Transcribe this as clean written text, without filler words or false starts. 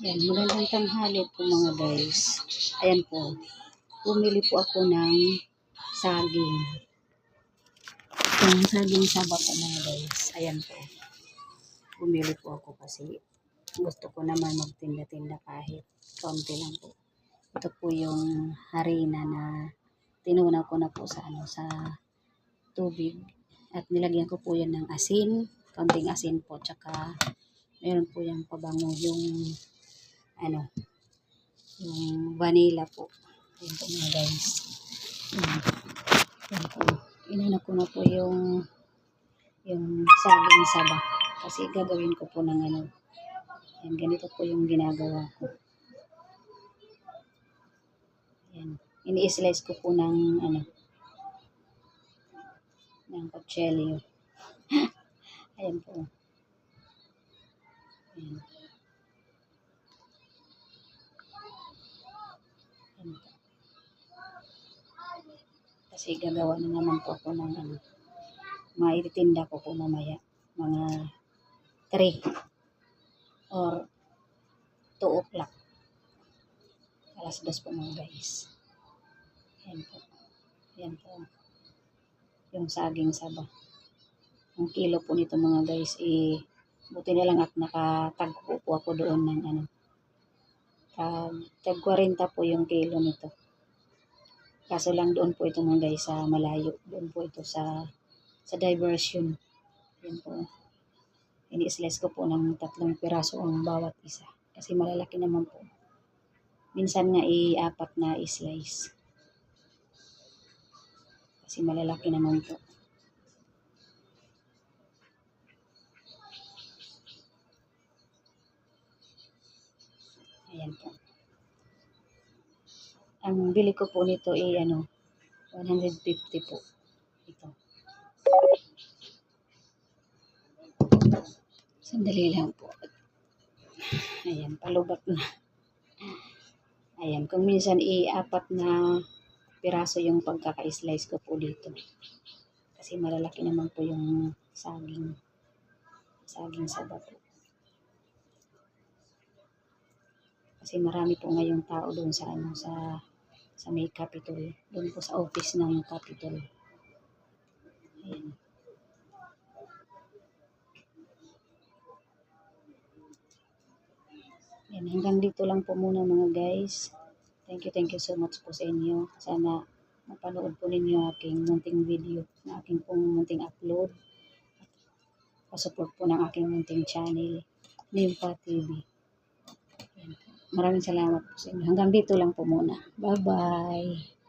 Yan, magandang tanghali po mga guys. Ayan po, bumili po ako ng saging. Yung saging saba po mga guys. Ayan po, bumili po ako kasi gusto ko naman magtinda-tinda kahit kaunti lang po. Ito po yung harina na tinunaw ko na po sa sa tubig at nilagyan ko po yan ng asin, kaunting asin po, tsaka meron po yung pabango yung yung vanilla po. Ayan po mga guys. Ayan po. Inuna ko na po yung saging saba. Kasi gagawin ko po ng Ayan, ganito po yung ginagawa ko. Ayan. Ini-slice ko po ng ng kutsilyo. Ayan po. Ayan. Ayan po. Kasi gagawa na naman po ako ng maitinda ko po mamaya. Mga 3 or 2 o'clock. Alas 2 po mga guys. Ayan po. Ayan po. Yung saging saba. Ang kilo po nito mga guys, buti na lang at nakatagpo po ako doon ng tag 40 po yung kilo nito. Kaso lang doon po ito mga guys sa malayo. Doon po ito sa diversion. Yan po. Ini-slice ko po ng 3 piraso ang bawat isa. Kasi malalaki naman po. Minsan nga 4 na i-slice. Kasi malalaki naman po. Ayan po. Ang bili ko po nito 150 po. Ito. Sandali lang po. Ayan, palubat na. Ayan, kung minsan 4 na piraso yung pagkaka-slice ko po dito. Kasi malalaki naman po yung saging saba po. Kasi marami po ngayong tao doon sa sa may Capitol. Doon po sa office ng Capitol. Ayan. Ayan, hanggang dito lang po muna mga guys. Thank you so much po sa inyo. Sana mapanood po ninyo aking munting video, na aking pong munting upload. Pasupport po ng aking munting channel, Nimpa TV. Ayan. Maraming salamat po sa inyo. Hanggang dito lang po muna. Bye-bye.